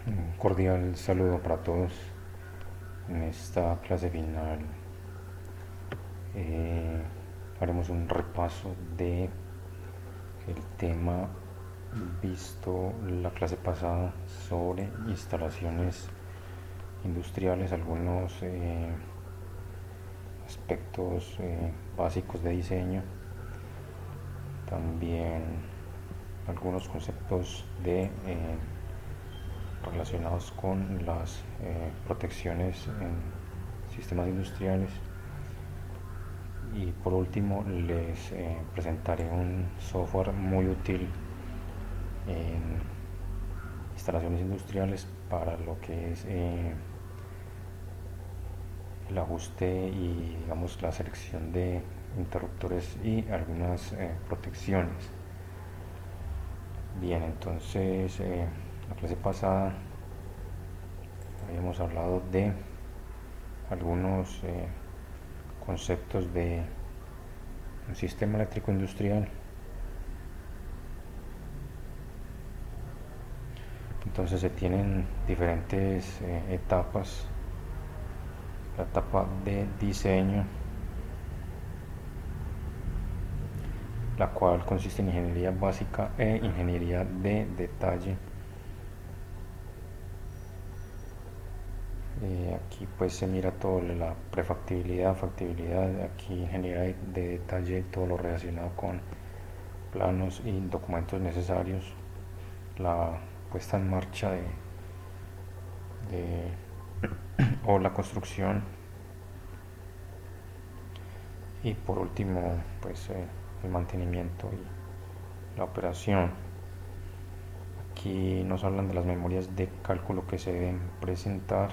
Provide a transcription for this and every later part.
Un cordial saludo para todos en esta clase final. eh, Haremos un repaso de el tema visto la clase pasada sobre instalaciones industriales, algunos aspectos básicos de diseño, también algunos conceptos relacionados con las protecciones en sistemas industriales. Y por último les presentaré un software muy útil en instalaciones industriales para lo que es el ajuste y digamos la selección de interruptores y algunas protecciones. Bien, entonces la clase pasada habíamos hablado de algunos conceptos de un sistema eléctrico industrial. Entonces se tienen diferentes etapas. La etapa de diseño, la cual consiste en ingeniería básica e ingeniería de detalle. Aquí pues se mira todo la prefactibilidad, factibilidad, aquí ingeniería de detalle, todo lo relacionado con planos y documentos necesarios, la puesta en marcha de o la construcción, y por último pues el mantenimiento y la operación. Aquí nos hablan de las memorias de cálculo que se deben presentar.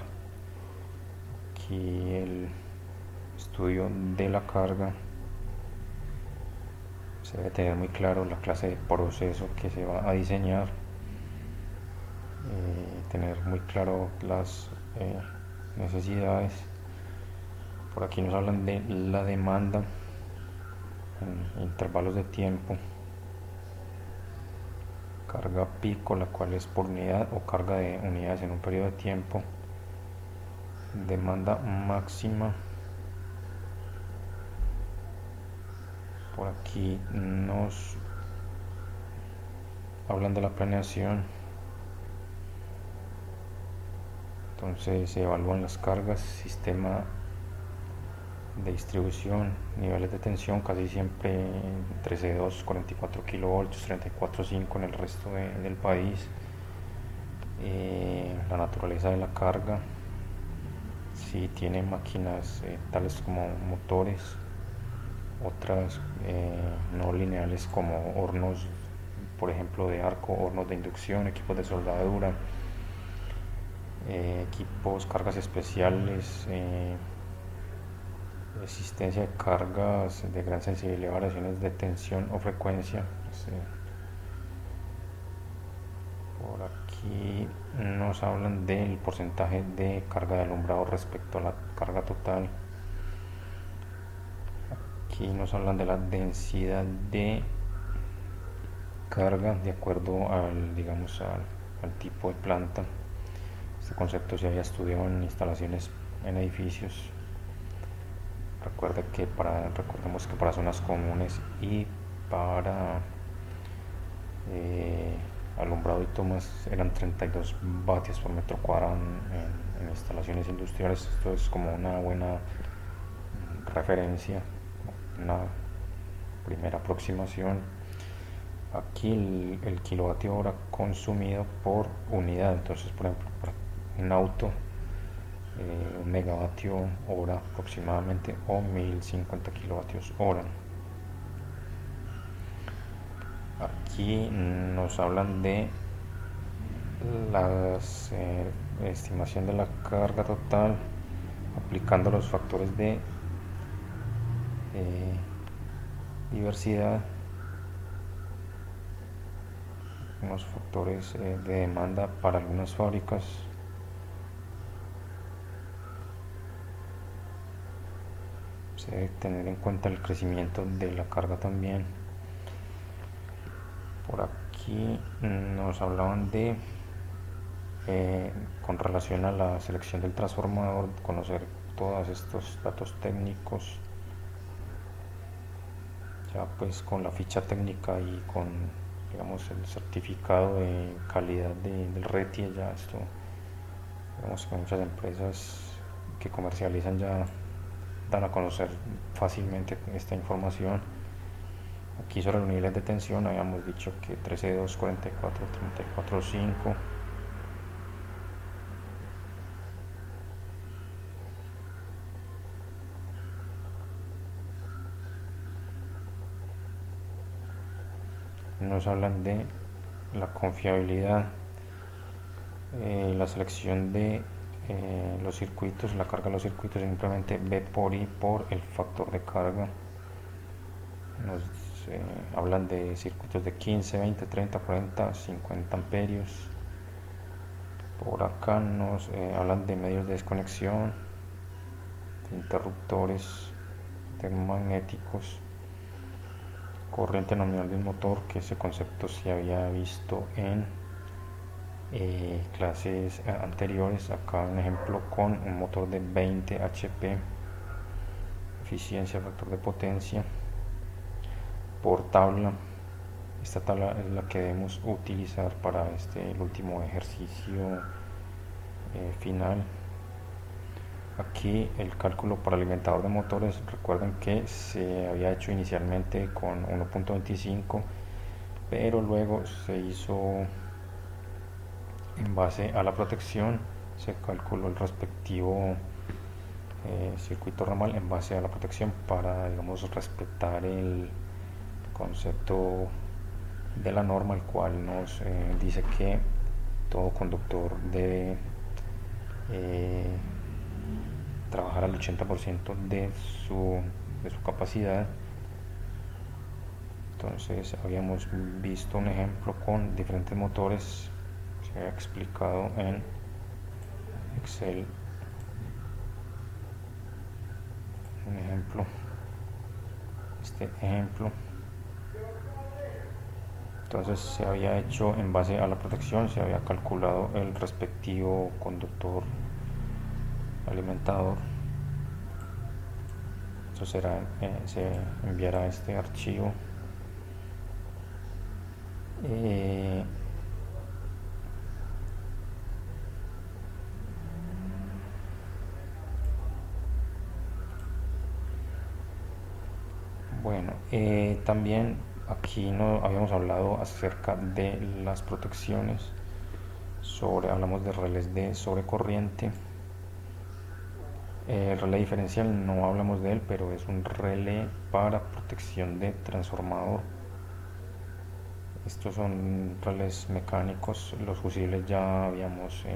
Aquí el estudio de la carga. Se debe tener muy claro la clase de proceso que se va a diseñar. Tener muy claro las necesidades. Por aquí nos hablan de la demanda en intervalos de tiempo. Carga pico, la cual es por unidad o carga de unidades en un periodo de tiempo. Demanda máxima. Por aquí nos hablan de la planeación. Entonces se evalúan las cargas, sistema de distribución, niveles de tensión, casi siempre entre C2, 44 kilovoltios, 34,5 en el resto del país. La naturaleza de la carga, si tiene máquinas tales como motores, otras no lineales como hornos, por ejemplo de arco, hornos de inducción, equipos de soldadura, equipos, cargas especiales, existencia de cargas de gran sensibilidad, variaciones de tensión o frecuencia. Pues, por aquí nos hablan del porcentaje de carga de alumbrado respecto a la carga total. Aquí nos hablan de la densidad de carga de acuerdo al, digamos, al tipo de planta. Este concepto se había estudiado en instalaciones en edificios. Recordemos que para zonas comunes y para alumbrado y tomas eran 32 vatios por metro cuadrado en instalaciones industriales. Esto es como una buena referencia, una primera aproximación. Aquí el kilovatio hora consumido por unidad. Entonces, por ejemplo, para un auto, un megavatio hora aproximadamente, o 1050 kilovatios hora. Aquí nos hablan de la estimación de la carga total aplicando los factores de diversidad, unos factores de demanda para algunas fábricas. Se debe tener en cuenta el crecimiento de la carga también. Por aquí nos hablaban de con relación a la selección del transformador, conocer todos estos datos técnicos, ya pues con la ficha técnica y con, digamos, el certificado de calidad del RETIE. Ya esto, digamos que muchas empresas que comercializan ya dan a conocer fácilmente esta información. Aquí sobre los niveles de tensión habíamos dicho que 13.2, 44, 34.5. Nos hablan de la confiabilidad, la selección de los circuitos, la carga de los circuitos, simplemente V por I por el factor de carga. Nos hablan de circuitos de 15, 20, 30, 40, 50 amperios. Por acá nos hablan de medios de desconexión, de interruptores termomagnéticos, corriente nominal de un motor, que ese concepto se había visto en clases anteriores. Acá un ejemplo con un motor de 20 HP, eficiencia, factor de potencia, por tabla. Esta tabla es la que debemos utilizar para el último ejercicio final. Aquí el cálculo para alimentador de motores, recuerden que se había hecho inicialmente con 1.25, pero luego se hizo en base a la protección, se calculó el respectivo circuito ramal en base a la protección para, digamos, respetar el concepto de la norma, el cual nos dice que todo conductor debe trabajar al 80% de su capacidad. Entonces habíamos visto un ejemplo con diferentes motores, se había explicado en Excel un ejemplo, este ejemplo. Entonces se había hecho en base a la protección, se había calculado el respectivo conductor alimentador. Entonces se enviará este archivo. Bueno, también aquí no habíamos hablado acerca de las protecciones. Hablamos de relés de sobrecorriente. El relé diferencial no hablamos de él, pero es un relé para protección de transformador. Estos son relés mecánicos. Los fusibles ya habíamos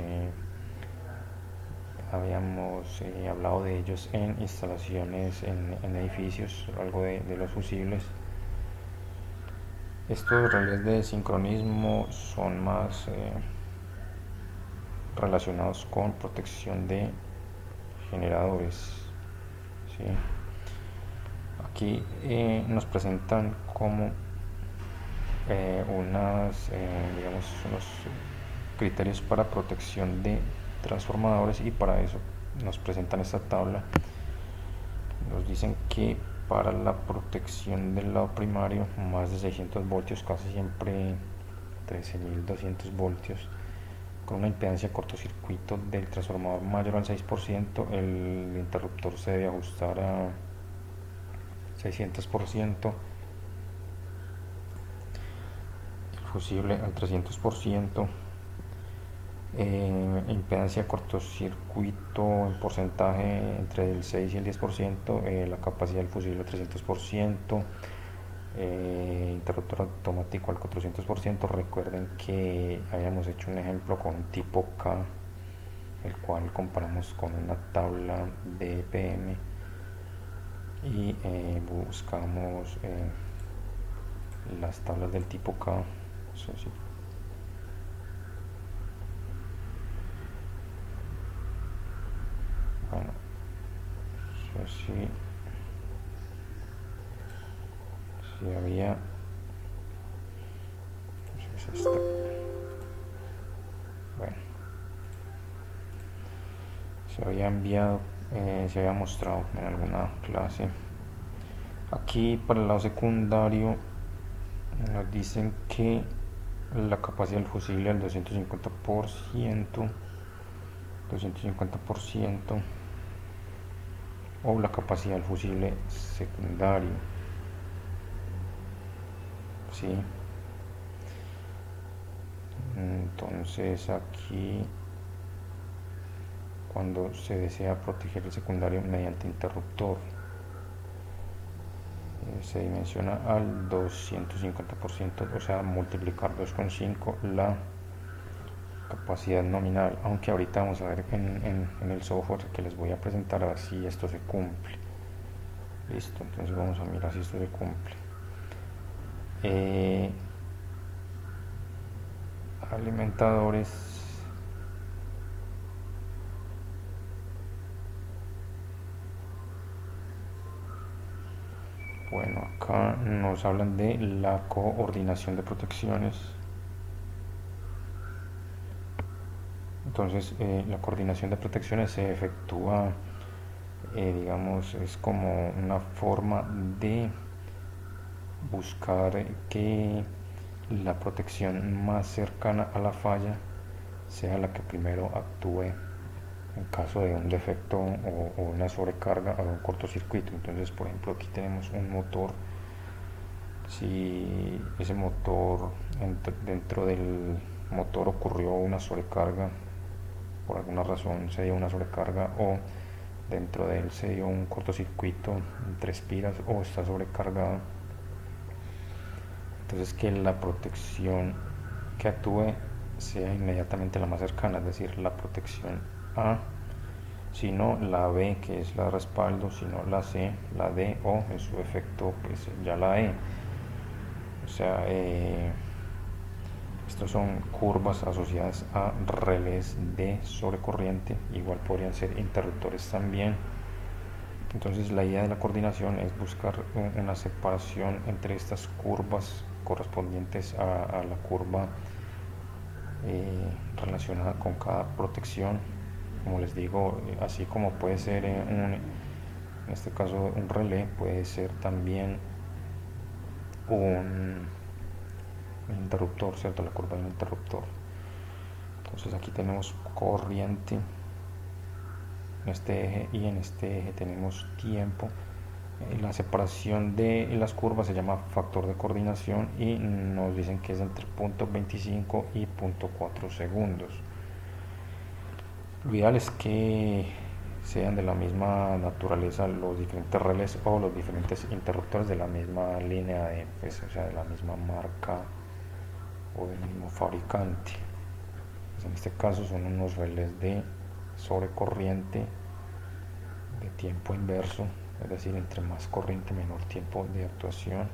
hablado de ellos en instalaciones en edificios, algo de los fusibles. Estos relés de sincronismo son más relacionados con protección de generadores, ¿sí? Aquí nos presentan como unos criterios para protección de transformadores, y para eso nos presentan esta tabla. Nos dicen que para la protección del lado primario, más de 600 voltios, casi siempre 13.200 voltios, con una impedancia de cortocircuito del transformador mayor al 6%, el interruptor se debe ajustar a 600%, el fusible al 300%, impedancia de cortocircuito en porcentaje entre el 6 y el 10%, la capacidad del fusible al 300%, interruptor automático al 400%. Recuerden que habíamos hecho un ejemplo con un tipo K, el cual comparamos con una tabla de EPM y buscamos las tablas del tipo K. Eso sí. Bueno, eso sí, si había, eso es esta. Bueno, se había enviado, se había mostrado en alguna clase. Aquí para el lado secundario nos dicen que la capacidad del fusible al 250%, 250%, o la capacidad del fusible secundario, ¿sí? Entonces aquí, cuando se desea proteger el secundario mediante interruptor, se dimensiona al 250%, o sea, multiplicar 2,5 la capacidad nominal, aunque ahorita vamos a ver en el software que les voy a presentar a ver si esto se cumple. Listo, entonces vamos a mirar si esto se cumple. Alimentadores. Bueno, acá nos hablan de la coordinación de protecciones. Entonces, la coordinación de protecciones se efectúa, digamos, es como una forma de buscar que la protección más cercana a la falla sea la que primero actúe en caso de un defecto o una sobrecarga o un cortocircuito. Entonces, por ejemplo, aquí tenemos un motor. Si ese motor, dentro del motor ocurrió una sobrecarga, por alguna razón se dio una sobrecarga, o dentro de él se dio un cortocircuito entre espiras o está sobrecargado, entonces que la protección que actúe sea inmediatamente la más cercana, es decir, la protección A, si no la B, que es la de respaldo, si no la C, la D, o en su efecto pues ya la E. O sea, estos son curvas asociadas a relés de sobrecorriente, igual podrían ser interruptores también. Entonces la idea de la coordinación es buscar una separación entre estas curvas correspondientes a la curva relacionada con cada protección. Como les digo, así como puede ser en este caso un relé, puede ser también un interruptor, ¿cierto? La curva de un interruptor. Entonces aquí tenemos corriente en este eje y en este eje tenemos tiempo. La separación de las curvas se llama factor de coordinación y nos dicen que es entre 0.25 y 0.4 segundos. Lo ideal es que sean de la misma naturaleza los diferentes relés o los diferentes interruptores de la misma línea de, pues, o sea, de la misma marca o del mismo fabricante. Pues en este caso son unos relés de sobrecorriente de tiempo inverso, es decir, entre más corriente menor tiempo de actuación.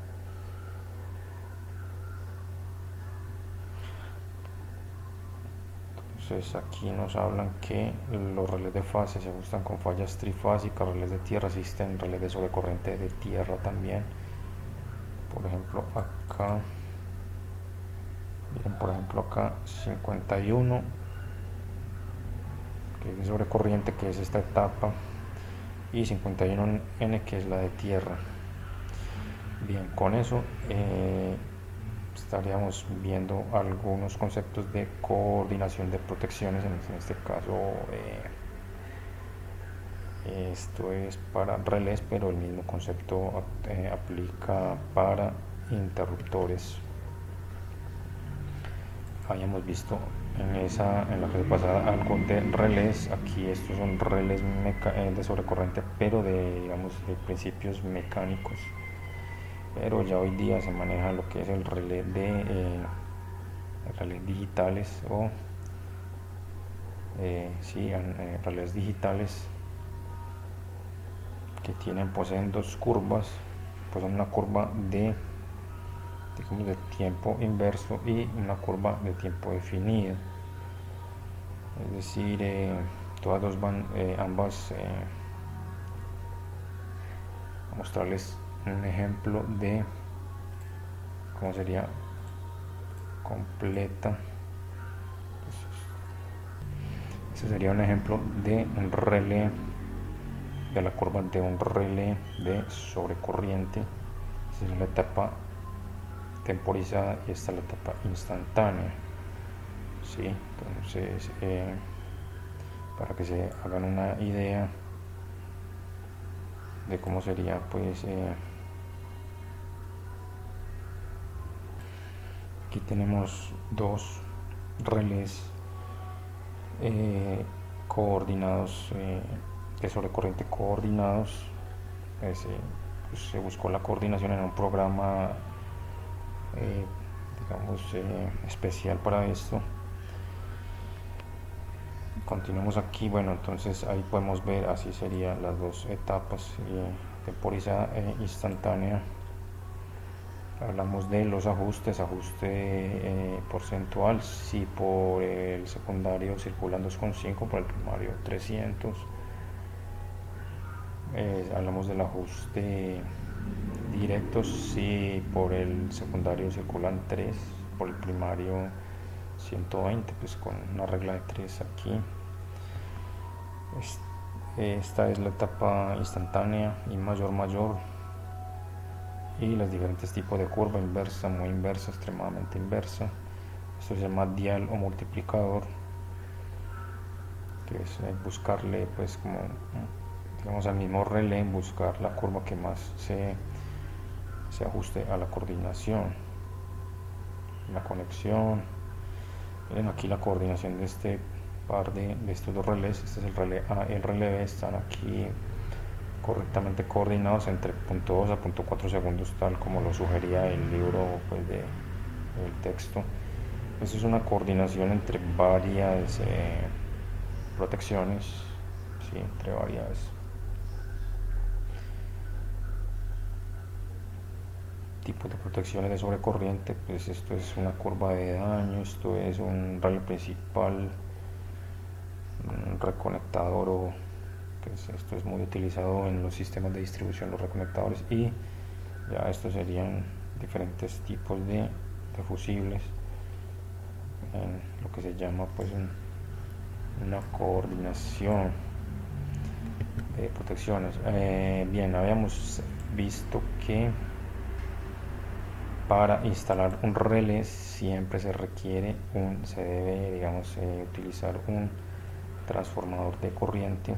Entonces aquí nos hablan que los relés de fase se ajustan con fallas trifásicas, relés de tierra existen, relés de sobrecorriente de tierra también. Por ejemplo acá, miren, por ejemplo acá 51, que es de sobrecorriente, que es esta etapa, y 51N, que es la de tierra. Bien, con eso estaríamos viendo algunos conceptos de coordinación de protecciones. En este caso esto es para relés, pero el mismo concepto aplica para interruptores. Habíamos visto en la clase pasada algo de relés. Aquí estos son relés de sobrecorriente, pero digamos de principios mecánicos. Pero ya hoy día se maneja lo que es el relé de relés digitales o relés digitales que poseen dos curvas, poseen una curva de tiempo inverso y una curva de tiempo definido, es decir, todas dos van, ambas, a mostrarles un ejemplo de cómo sería completa. Este sería un ejemplo de un relé, de la curva de un relé de sobrecorriente. Esta es la etapa temporizada y esta es la etapa instantánea. ¿Sí? Entonces, para que se hagan una idea de cómo sería, pues aquí tenemos dos relés coordinados, de sobrecorriente coordinados. Pues se buscó la coordinación en un programa digamos especial para esto. Continuamos aquí. Bueno, entonces ahí podemos ver, así serían las dos etapas, temporizada e instantánea. Hablamos de los ajustes, ajuste porcentual, si por el secundario circulan 2,5, por el primario 300. Hablamos del ajuste directo, si por el secundario circulan 3, por el primario 120, pues con una regla de 3 aquí. Esta es la etapa instantánea y mayor, y los diferentes tipos de curva: inversa, muy inversa, extremadamente inversa. Esto se llama dial o multiplicador, que es buscarle, pues, como digamos, al mismo relé, buscar la curva que más se ajuste a la coordinación, la conexión. Miren aquí la coordinación de este par de estos dos relés. Este es el relé A y el relé B, están aquí correctamente coordinados entre 0.2 a 0.4 segundos, tal como lo sugería el libro, pues, del texto. Esto es una coordinación entre varias protecciones, ¿sí? Entre varias tipos de protecciones de sobrecorriente. Pues esto es una curva de daño, esto es un relé principal, un reconectador, o pues esto es muy utilizado en los sistemas de distribución, los reconectadores. Y ya estos serían diferentes tipos de fusibles, en lo que se llama, pues, una coordinación de protecciones. Bien, habíamos visto que para instalar un relé siempre se debe, digamos, utilizar un transformador de corriente.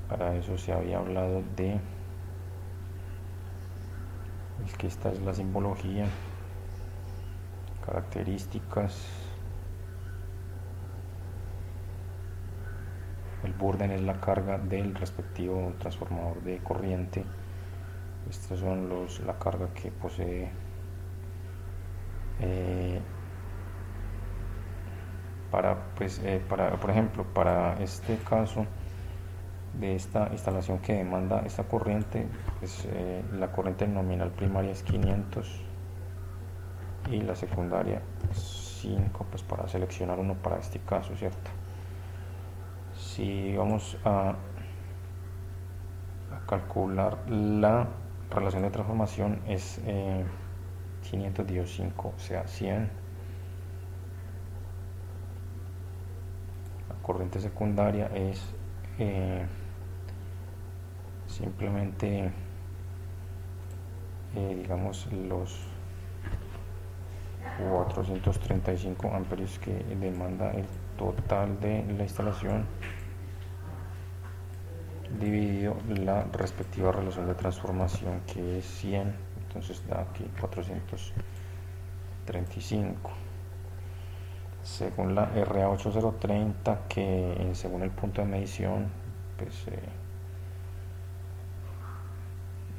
Para eso se había hablado de, es que esta es la simbología, características. El burden es la carga del respectivo transformador de corriente. Estos son la carga que posee por ejemplo, para este caso de esta instalación que demanda esta corriente, pues, la corriente nominal primaria es 500 y la secundaria 5, pues para seleccionar uno para este caso, ¿cierto? Si vamos a calcular la relación de transformación, es 500 dividido 5, o sea 100. La corriente secundaria es simplemente digamos los 435 amperios que demanda el total de la instalación, dividido la respectiva relación de transformación, que es 100. Entonces da aquí 435. Según la RA8030, que según el punto de medición, pues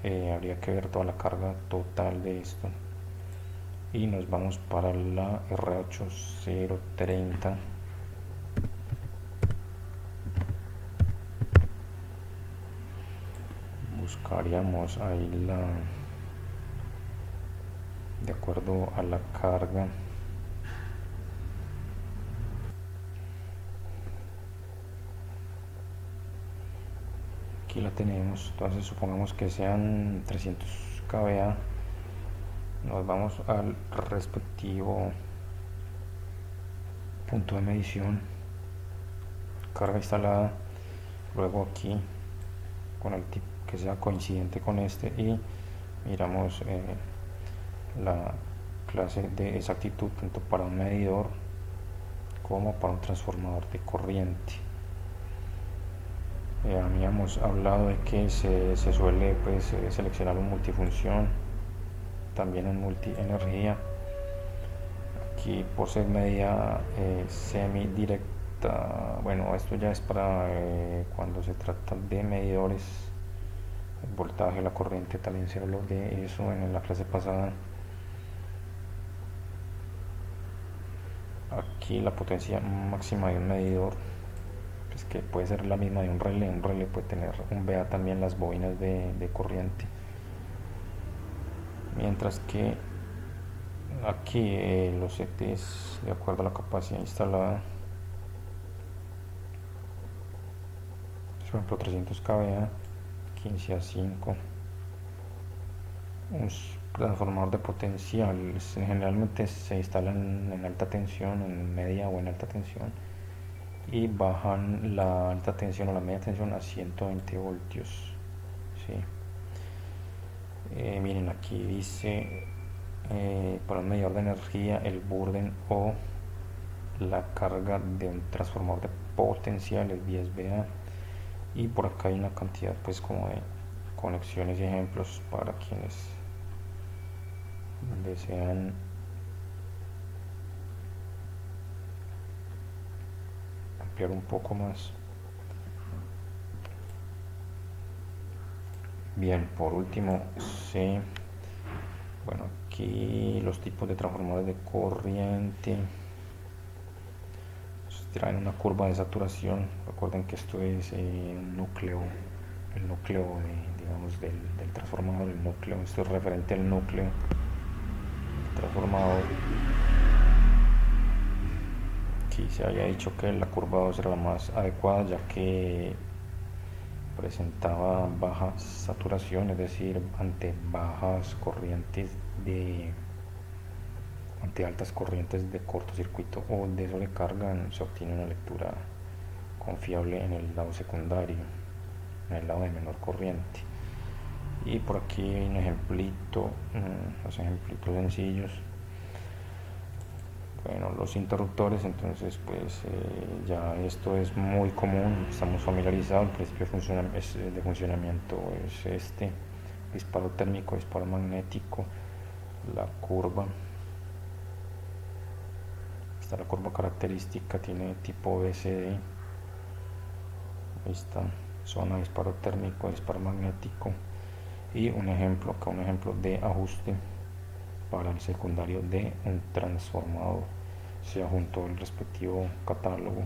habría que ver toda la carga total de esto. Y nos vamos para la RA8030. Buscaríamos ahí de acuerdo a la carga. Aquí la tenemos. Entonces supongamos que sean 300 kVA. Nos vamos al respectivo punto de medición carga instalada, luego aquí con el tipo que sea coincidente con este, y miramos la clase de exactitud tanto para un medidor como para un transformador de corriente. Habíamos hablado de que se suele pues, seleccionar un multifunción, también un multienergía. Aquí por ser medida semidirecta, bueno, esto ya es para cuando se trata de medidores, el voltaje, la corriente, también se habló de eso en la clase pasada. Aquí la potencia máxima de un medidor, pues que puede ser la misma de un relé puede tener un VA también las bobinas de corriente, mientras que aquí los CTs de acuerdo a la capacidad instalada, por ejemplo 300 kVA, 15 a 5, un transformador de potencial generalmente se instalan en alta tensión, en media o en alta tensión, y bajan la alta tensión o la media tensión a 120 voltios. ¿Sí? Miren, aquí dice para un medidor de energía, el burden o la carga de un transformador de potencial es 10 VA, y por acá hay una cantidad pues como de conexiones y ejemplos para quienes desean ampliar un poco más. Bien, por último, sí, bueno, aquí los tipos de transformadores de corriente traen una curva de saturación. Recuerden que esto es un núcleo, el núcleo digamos del transformador, el núcleo, esto es referente al núcleo del transformador. Aquí se había dicho que la curva 2 era la más adecuada, ya que presentaba baja saturación, es decir, ante bajas corrientes ante altas corrientes de cortocircuito o de sobrecarga se obtiene una lectura confiable en el lado secundario, en el lado de menor corriente. Y por aquí hay un ejemplito, los ejemplitos sencillos. Bueno, los interruptores, entonces pues ya esto es muy común, estamos familiarizados. El principio de funcionamiento es este: disparo térmico, disparo magnético, la curva. Esta la curva característica, tiene tipo BCD. Ahí está, zona de disparo térmico, disparo magnético, y un ejemplo de ajuste para el secundario de un transformador. Se adjuntó el respectivo catálogo,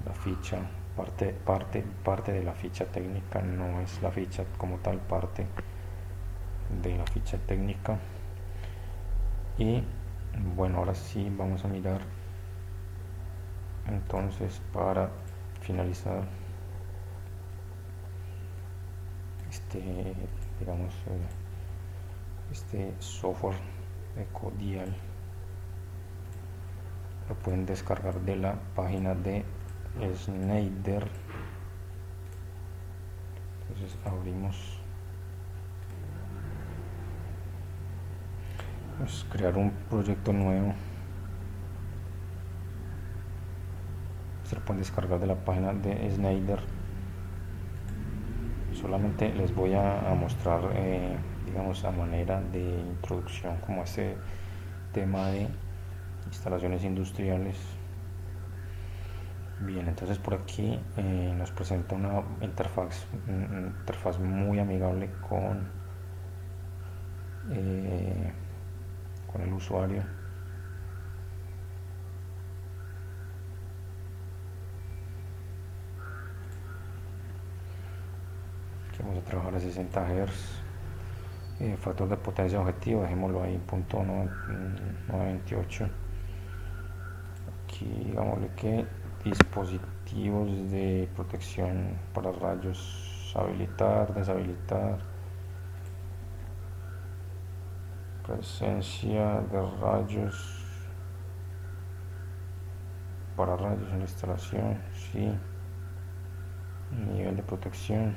la ficha, parte de la ficha técnica, no es la ficha como tal, parte de la ficha técnica. Y bueno, ahora sí vamos a mirar entonces, para finalizar digamos este software EcoDial. Lo pueden descargar de la página de Schneider. Entonces abrimos, vamos a crear un proyecto nuevo. Se lo pueden descargar de la página de Schneider. Solamente les voy a mostrar digamos a manera de introducción como este tema de instalaciones industriales. Bien, entonces por aquí nos presenta una interfaz muy amigable con el usuario. Aquí vamos a trabajar a 60 Hz. Factor de potencia objetivo, dejémoslo ahí, punto 928. Aquí digámosle que dispositivos de protección para rayos, habilitar, deshabilitar, presencia de rayos, para rayos en la instalación, sí. Nivel de protección.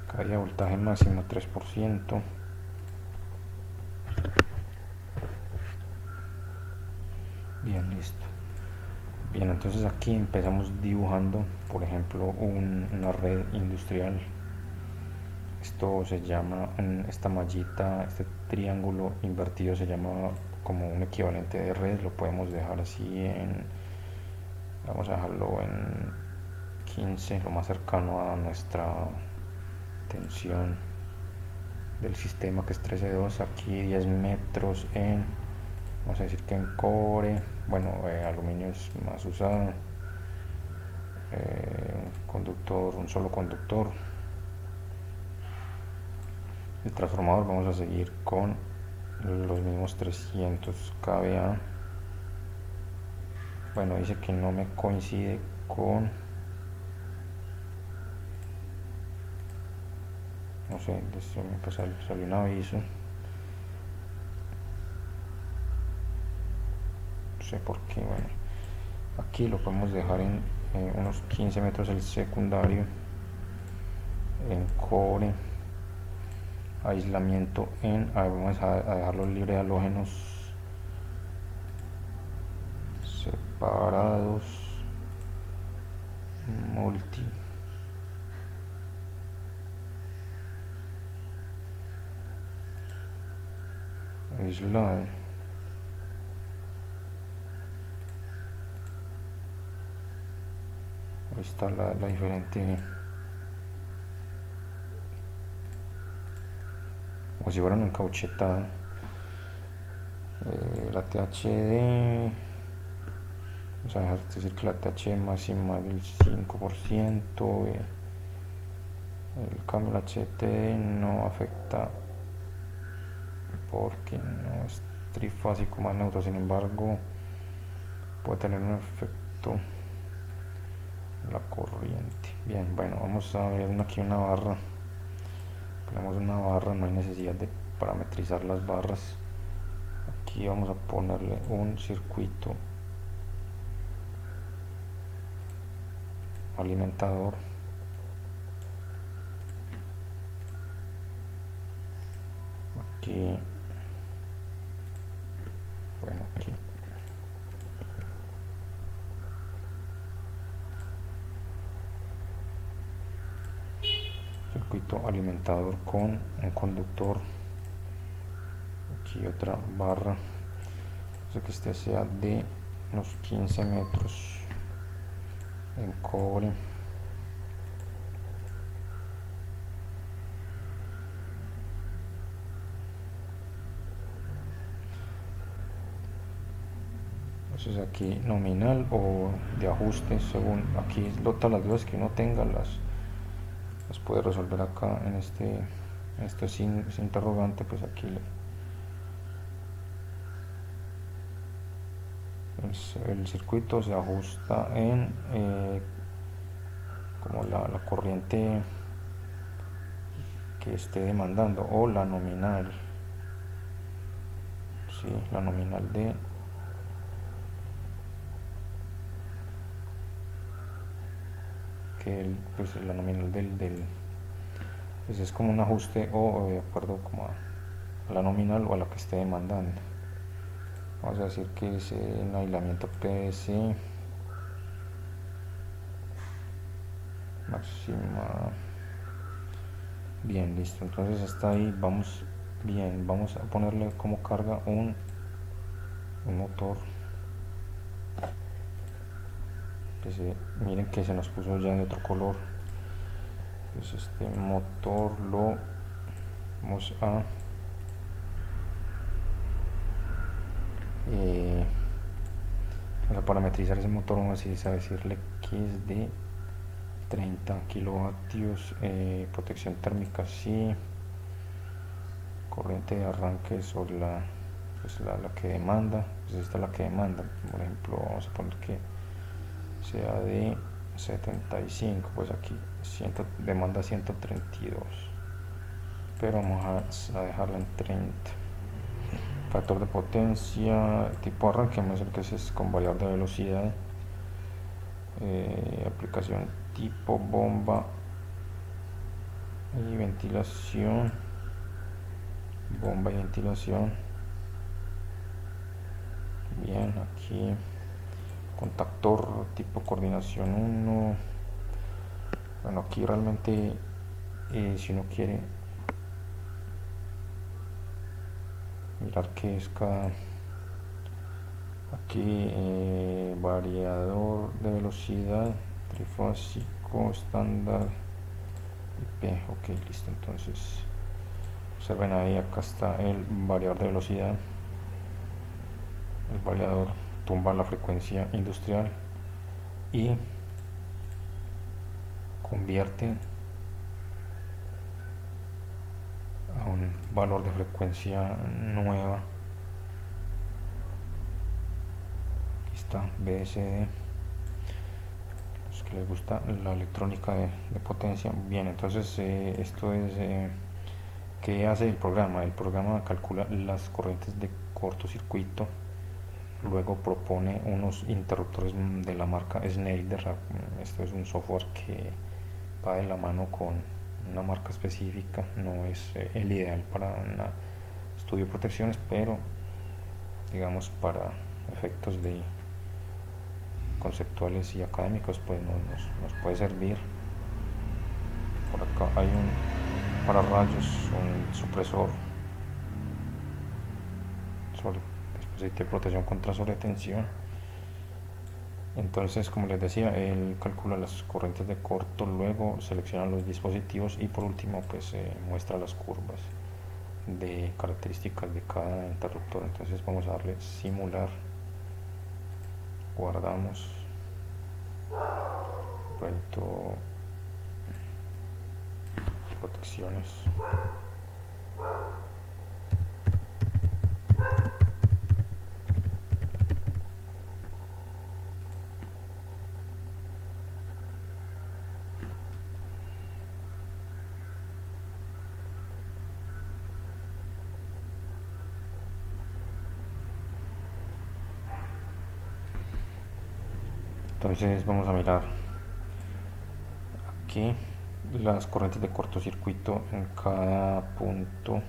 Caída de voltaje máximo 3%. Bien, listo. Bien, entonces aquí empezamos dibujando, por ejemplo, una red industrial. Esto se llama, esta mallita, este triángulo invertido se llama como un equivalente de red. Lo podemos dejar así vamos a dejarlo en 15, lo más cercano a nuestra tensión del sistema, que es 13.2. Aquí 10 metros vamos a decir que en cobre. Bueno, aluminio es más usado. Un solo conductor. El transformador vamos a seguir con los mismos 300 kVA. Bueno, dice que no me coincide con, no sé, me salió un aviso, no sé por qué. Bueno, aquí lo podemos dejar en unos 15 metros el secundario, en cobre. Aislamiento vamos a dejarlo libre de halógenos separados, multi. Aislado. Ahí está la diferente, como si fueran encauchetadas. La THD, vamos a dejar decir que la THD máxima del 5%. El cambio del HT no afecta porque no es trifásico más neutro, sin embargo puede tener un efecto en la corriente. Bien, bueno, vamos a ver aquí una barra. Ponemos una barra, no hay necesidad de parametrizar las barras. Aquí vamos a ponerle un circuito alimentador. Aquí, bueno, aquí circuito alimentador con un conductor. Aquí otra barra, que este sea de unos 15 metros en cobre. Entonces aquí nominal o de ajuste, según aquí todas las dudas que uno tenga las puede resolver acá en este sin interrogante. Pues aquí el circuito se ajusta en como la corriente que esté demandando, o la nominal, sí, la nominal de pues la nominal pues es como un ajuste o de acuerdo como a la nominal o a la que esté demandando. Vamos a decir que es en aislamiento PS máxima. Bien, listo, entonces hasta ahí vamos bien. Vamos a ponerle como carga un motor. Miren que se nos puso ya de otro color. Pues este motor lo vamos a parametrizar ese motor. Vamos a decirle que es de 30 kilovatios, protección térmica sí, corriente de arranque sobre la que demanda. Pues esta es la que demanda. Por ejemplo, vamos a poner que sea de 75, pues aquí demanda 132, pero vamos a dejarlo en 30. Factor de potencia, tipo arranque, vamos a ver que es con variador de velocidad. Aplicación tipo bomba y ventilación, bomba y ventilación. Bien, aquí contactor tipo coordinación 1. Bueno, aquí realmente si uno quiere mirar qué es cada, aquí variador de velocidad, trifásico, estándar, IP. Ok, listo. Entonces observen ahí, acá está el variador de velocidad. El variador tumba la frecuencia industrial y convierte a un valor de frecuencia nueva. Aquí está BSD, los que les gusta la electrónica de potencia. Bien, entonces esto es ¿qué hace el programa? El programa calcula las corrientes de cortocircuito, luego propone unos interruptores de la marca Schneider. Esto es un software que va de la mano con una marca específica, no es el ideal para un estudio de protecciones, pero digamos para efectos de conceptuales y académicos pues nos puede servir. Por acá hay un para rayos, un supresor sobre dispositivo de protección contra sobretensión. Entonces, como les decía, él calcula las corrientes de corto, luego selecciona los dispositivos y por último pues muestra las curvas de características de cada interruptor. Entonces vamos a darle simular, guardamos, proyecto protecciones. Entonces vamos a mirar aquí las corrientes de cortocircuito en cada punto.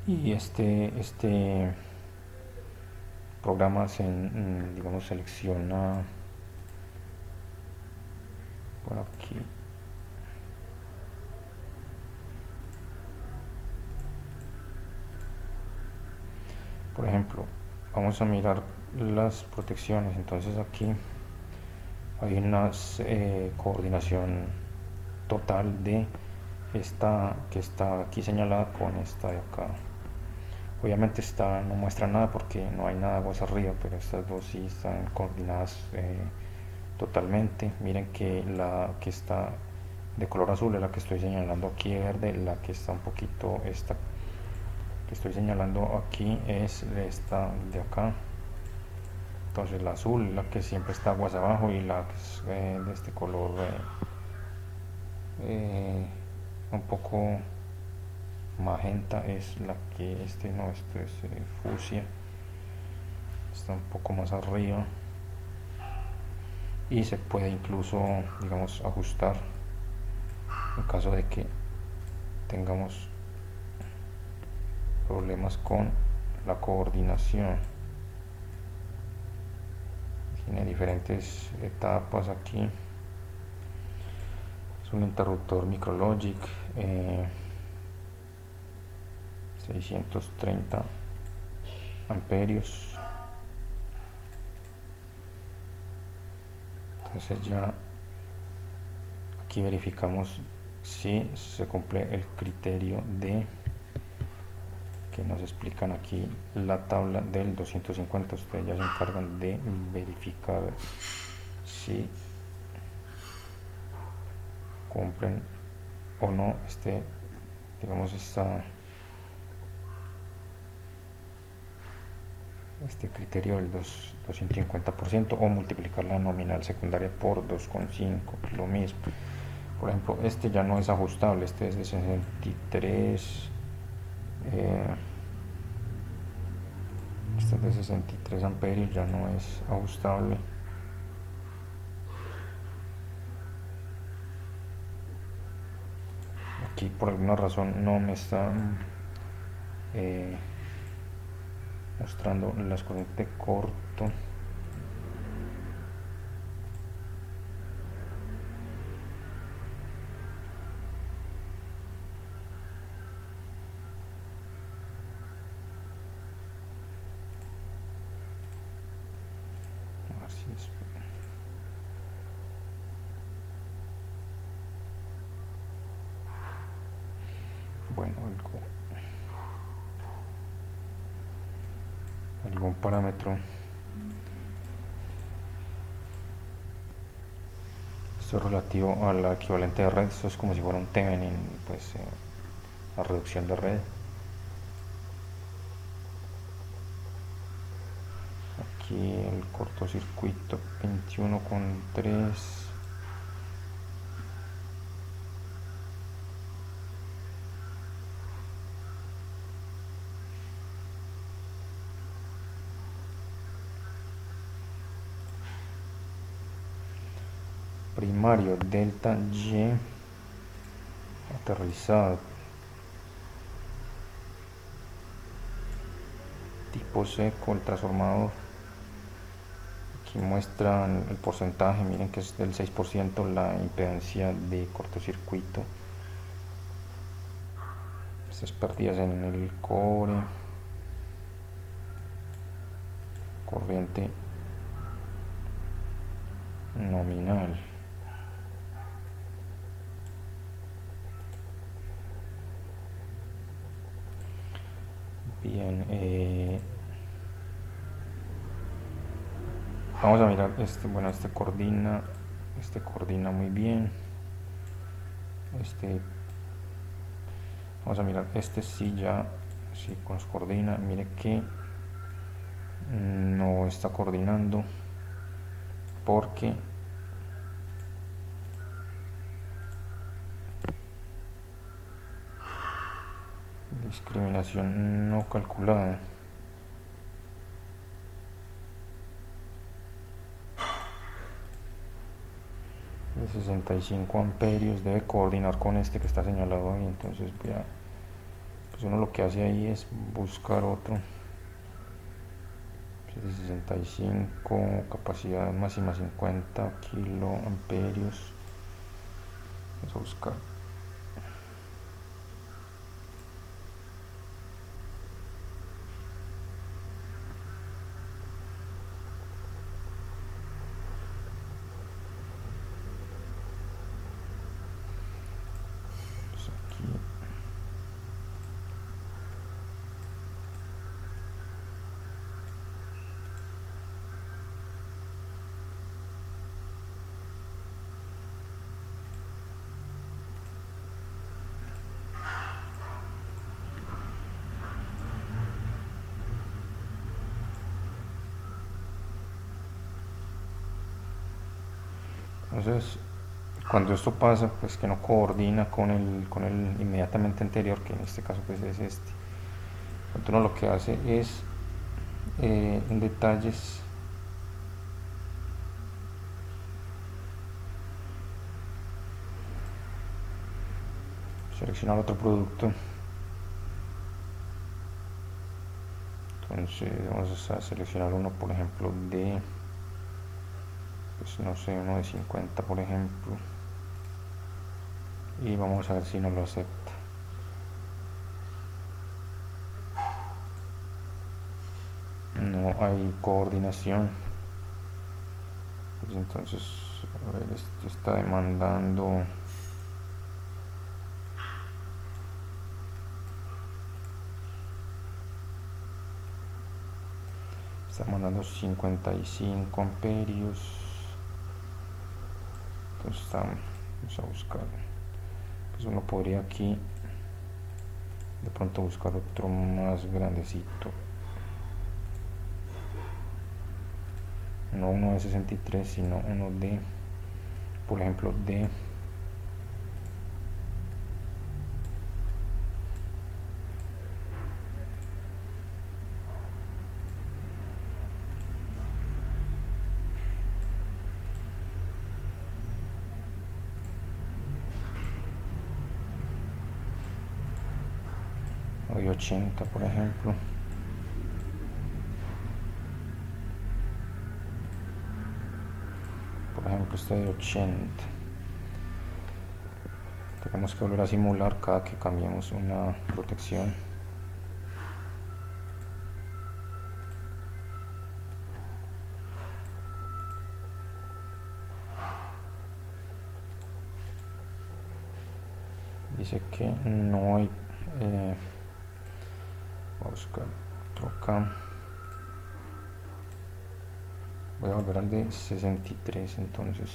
Y este programa digamos selecciona por aquí por ejemplo, vamos a mirar las protecciones. Entonces aquí hay una coordinación total de esta que está aquí señalada con esta de acá. Obviamente esta no muestra nada porque no hay nada aguas arriba, pero estas dos sí están coordinadas totalmente. Miren que la que está de color azul es la que estoy señalando aquí de verde, la que está un poquito, esta que estoy señalando aquí es esta de acá. Entonces la azul, la que siempre está aguas abajo, y la que es de este color un poco magenta es la que esto es fucsia, está un poco más arriba y se puede incluso digamos ajustar en caso de que tengamos problemas con la coordinación. Tiene diferentes etapas aquí. Es un interruptor Micrologic. 630 amperios. Entonces ya aquí verificamos si se cumple el criterio de que nos explican aquí la tabla del 250. Ustedes ya se encargan de verificar si cumplen o no digamos este criterio del 250%, o multiplicar la nominal secundaria por 2,5, lo mismo. Por ejemplo, este ya no es ajustable, este es de 63, este es de 63 amperios, ya no es ajustable. Aquí por alguna razón no me está mostrando las corrientes corto. A ver si es... Bueno, algún parámetro. Esto es relativo a la equivalente de red. Esto es como si fuera un Thevenin, pues la reducción de red. Aquí el cortocircuito 21,3. Primario delta Y aterrizado tipo seco, el transformador. Aquí muestran el porcentaje, miren que es del 6% la impedancia de cortocircuito. Estas pérdidas en el cobre, corriente nominal. Bien, vamos a mirar bueno, este coordina muy bien. Vamos a mirar sí nos coordina. Mire que no está coordinando porque discriminación no calculada. De 65 amperios debe coordinar con este que está señalado ahí. Entonces pues uno lo que hace ahí es buscar otro de 65, capacidad máxima 50 kiloamperios. Vamos a buscar aquí. Entonces, cuando esto pasa, pues que no coordina con el inmediatamente anterior, que en este caso pues es este. Entonces uno lo que hace es en detalles seleccionar otro producto. Entonces vamos a seleccionar uno, por ejemplo, de, pues no sé, uno de 50, por ejemplo, y vamos a ver si nos lo acepta. no hay coordinación. Pues entonces, a ver, esto está demandando está mandando 55 amperios. Entonces vamos a buscar, pues uno podría aquí de pronto buscar otro más grandecito, no uno de 63 sino uno de, por ejemplo, de 80, por ejemplo. Por ejemplo, este de 80. Tenemos que volver a simular cada que cambiemos una protección. Dice que no hay. Voy a buscar otro acá. Voy a volver al de 63, entonces.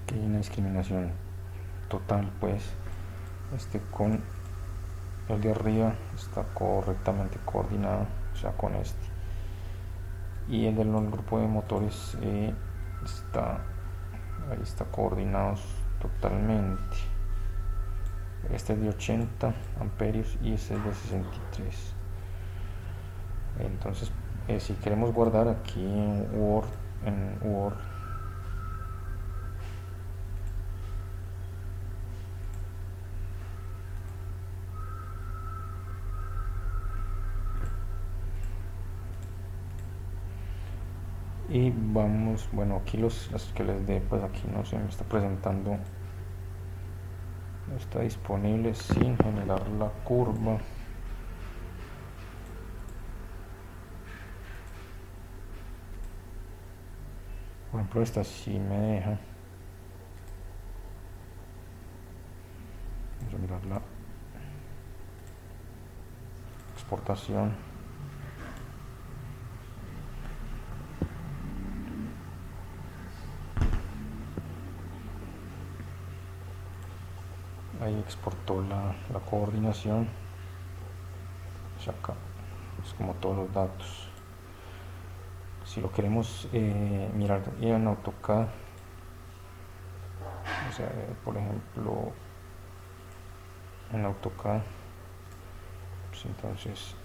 Aquí hay una discriminación total, pues con el de arriba está correctamente coordinado, o sea, con este, y el del grupo de motores ahí está coordinados totalmente. Este es de 80 amperios y este es de 63. Entonces, si queremos guardar aquí en Word, y vamos, bueno, aquí los que les dé, pues aquí no se me está presentando, no está disponible sin generar la curva. Por ejemplo, esta sí me deja. Vamos a mirar la exportación. Ahí exportó la coordinación. O sea, acá es como todos los datos. Si lo queremos mirar en AutoCAD, o sea, por ejemplo, en AutoCAD, pues entonces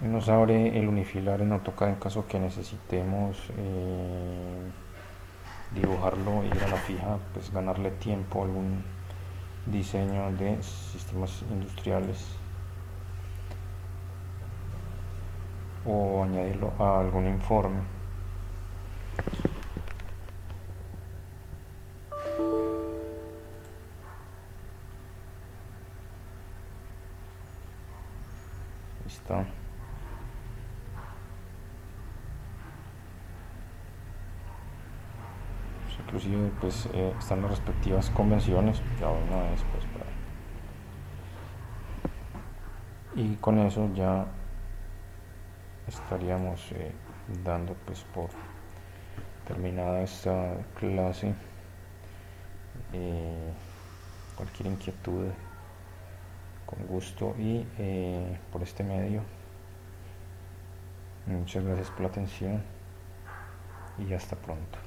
nos abre el unifilar en AutoCAD en caso que necesitemos dibujarlo, ir a la fija, pues ganarle tiempo a algún diseño de sistemas industriales o añadirlo a algún informe. Está. Inclusive pues están las respectivas convenciones, ya una vez pues y con eso ya estaríamos dando pues por terminada esta clase. Cualquier inquietud, con gusto, y por este medio, muchas gracias por la atención y hasta pronto.